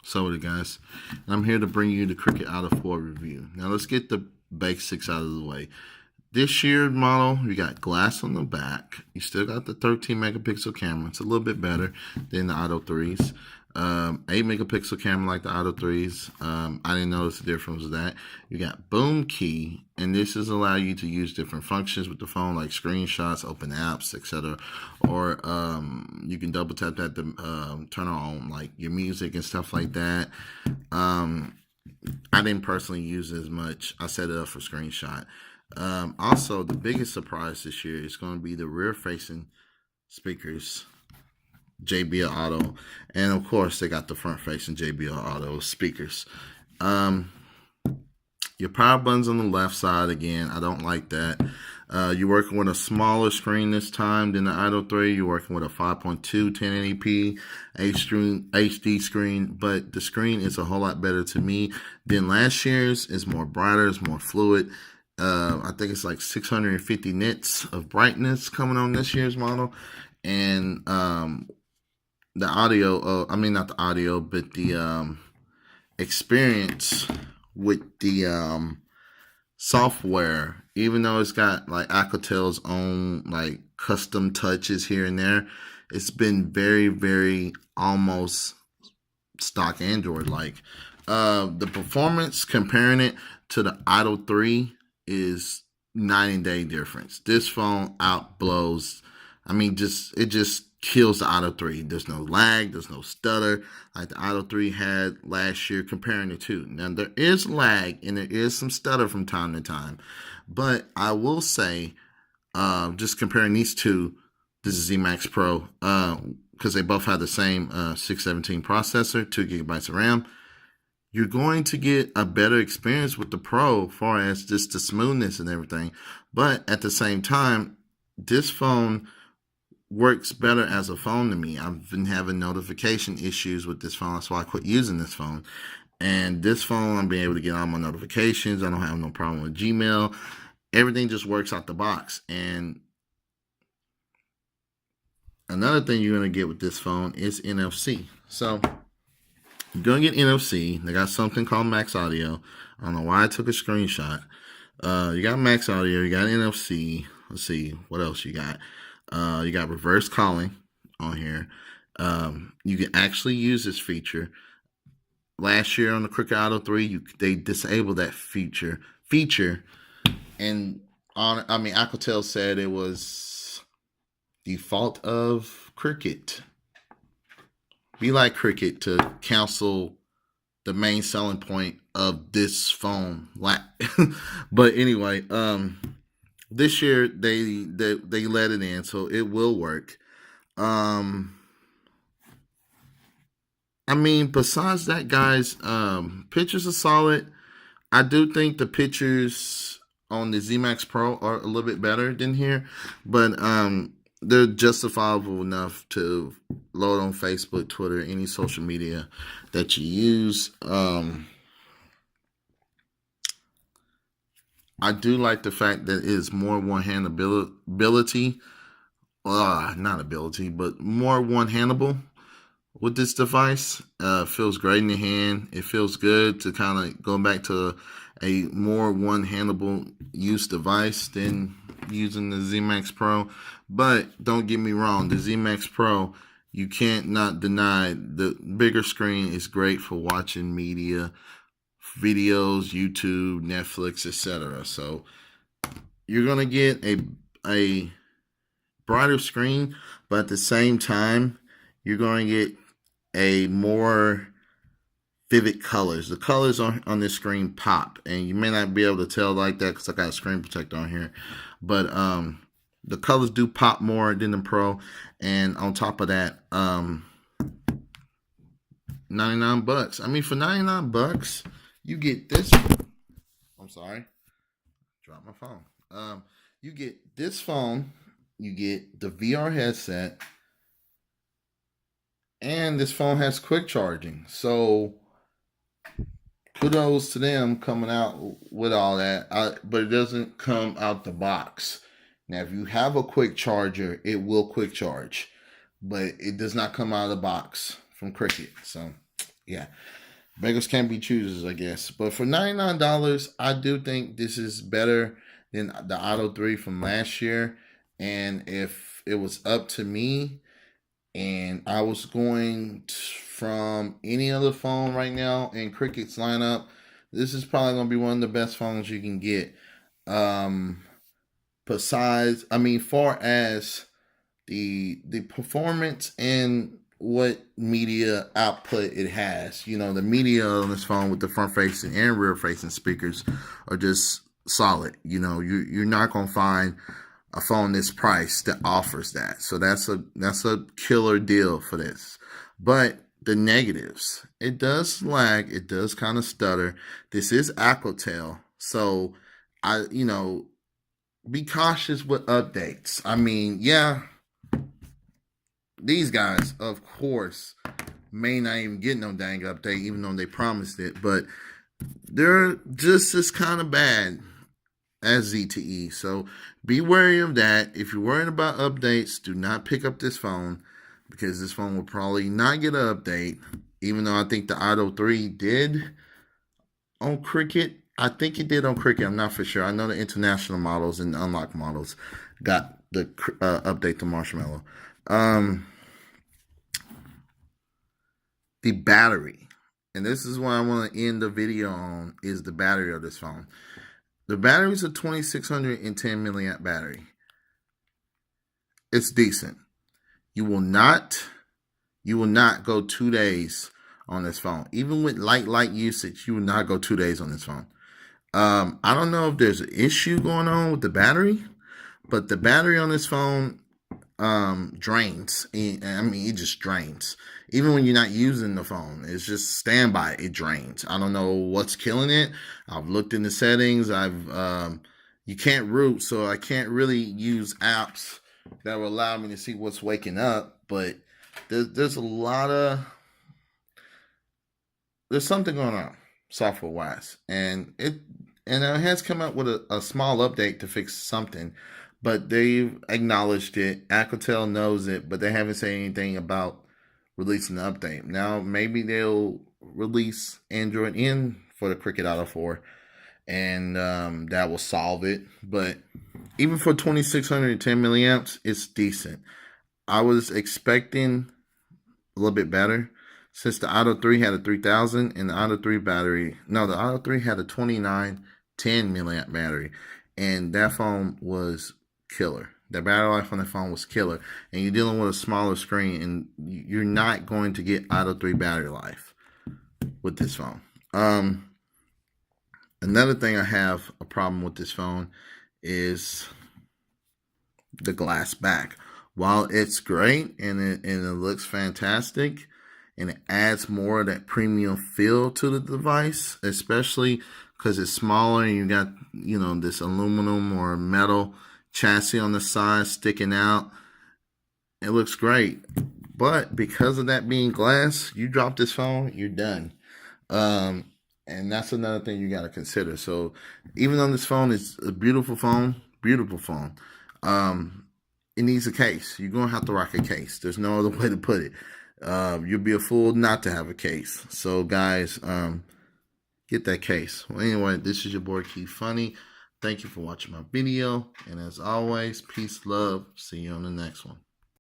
So guys, I'm here to bring you the Cricket out of 4 review. Now let's get the basics out of the way. This year model, you got glass on the back. You still got the 13 megapixel camera. It's a little bit better than the Auto 3s. 8 megapixel camera like the Auto 3s. I didn't notice the difference with that. You got boom key, and this is allow you to use different functions with the phone, like screenshots, open apps, etc. Or you can double tap that to turn on like your music and stuff like that. I didn't personally use it as much. I set it up for screenshot. Also, the biggest surprise this year is going to be the rear-facing speakers, JBL Auto, and of course they got the front-facing JBL Auto speakers. Your power button's on the left side again. I don't like that. You're working with a smaller screen this time than the Auto 3. You're working with a 5.2 1080p HD screen, but the screen is a whole lot better to me than last year's. It's more brighter, it's more fluid. I think it's like 650 nits of brightness coming on this year's model. And the audio, I mean, not the audio, but the experience with the software, even though it's got like Alcatel's own like custom touches here and there, it's been very, very almost stock Android like. The performance, comparing it to the Auto 3, is night and day difference. This phone outblows. I mean, it just kills the Auto 3. There's no lag, there's no stutter like the Auto 3 had last year. Comparing the two, now there is lag and there is some stutter from time to time, but I will say, just comparing these two, this is Z Max Pro, because they both have the same 617 processor, 2 gigabytes of RAM. You're going to get a better experience with the Pro as far as just the smoothness and everything. But at the same time, this phone works better as a phone to me. I've been having notification issues with this phone. That's why I quit using this phone. And this phone, I'm being able to get all my notifications. I don't have no problem with Gmail. Everything just works out the box. And another thing you're going to get with this phone is NFC. So you're going to get NFC. They got something called Max Audio. I don't know why I took a screenshot. You got Max Audio. You got NFC. Let's see. What else you got? You got reverse calling on here. You can actually use this feature. Last year on the Cricket Auto 3, they disabled that feature. And Alcatel said it was the fault of Cricket. Be like Cricket to cancel the main selling point of this phone. But anyway, this year they let it in, so it will work. I mean, besides that, guys, pictures are solid. I do think the pictures on the Z Max Pro are a little bit better than here, but they're justifiable enough to load on Facebook, Twitter, any social media that you use. I do like the fact that it is more one-hand ability. Not ability, but more one-handable with this device. Feels great in the hand. It feels good to kind of go back to a more one-handable use device than using the Z Max Pro. But don't get me wrong, the Z Max Pro, you can't not deny the bigger screen is great for watching media, videos, YouTube, Netflix, etc. So you're gonna get a brighter screen, but at the same time, you're going to get a more vivid colors. The colors on this screen pop, and you may not be able to tell like that because I got a screen protector on here, but the colors do pop more than the Pro. And on top of that, $99. I mean, for $99, you get this. I'm sorry, dropped my phone. You get this phone. You get the VR headset, and this phone has quick charging. So kudos to them coming out with all that, but it doesn't come out the box. Now, if you have a quick charger, it will quick charge, but it does not come out of the box from Cricket. So Yeah, beggars can't be choosers, I guess. But for $99, I do think this is better than the Auto 3 from last year. And if it was up to me and I was going from any other phone right now in Cricket's lineup, this is probably going to be one of the best phones you can get. Um, Besides, I mean, far as the performance and what media output it has. You know, the media on this phone with the front facing and rear facing speakers are just solid. You know, you're not gonna find a phone this price that offers that. So that's a killer deal for this. But the negatives, it does lag, it does kind of stutter. This is Alcatel, so be cautious with updates. I mean, yeah, these guys, of course, may not even get no dang update, even though they promised it, but they're just as kind of bad as ZTE. So be wary of that. If you're worried about updates, do not pick up this phone because this phone will probably not get an update, even though I think the Auto 3 did on Cricket. I think it did on Cricket. I'm not for sure. I know the international models and the unlocked models got the update to Marshmallow. The battery, and this is what I want to end the video on, is the battery of this phone. The battery is a 2610 milliamp battery. It's decent. You will not go 2 days on this phone. Even with light usage, you will not go 2 days on this phone. I don't know if there's an issue going on with the battery, but the battery on this phone drains. I mean, it just drains. Even when you're not using the phone, it's just standby. It drains. I don't know what's killing it. I've looked in the settings. You can't root, so I can't really use apps that will allow me to see what's waking up. But there's a lot of there's something going on software wise, and it has come out with a small update to fix something, but they've acknowledged it. Alcatel knows it, but they haven't said anything about releasing the update. Now maybe they'll release Android N for the Cricket Auto 4, and that will solve it. But even for 2610 milliamps, it's decent. I was expecting a little bit better since the Auto 3 had a 3000 and the Auto 3 battery. No, the Auto 3 had a 2910 milliamp battery, and that phone was killer. The battery life on the phone was killer, and you're dealing with a smaller screen, and you're not going to get Auto 3 battery life with this phone. Another thing I have a problem with this phone is the glass back. While it's great and it looks fantastic and it adds more of that premium feel to the device, especially because it's smaller and you got, this aluminum or metal chassis on the side sticking out. It looks great. But because of that being glass, you drop this phone, you're done. And that's another thing you got to consider. So even though this phone is a beautiful phone, it needs a case. You're going to have to rock a case. There's no other way to put it. You'll be a fool not to have a case. So guys, get that case. Well, anyway, this is your boy Keith Funny. Thank you for watching my video. And as always, peace, love. See you on the next one.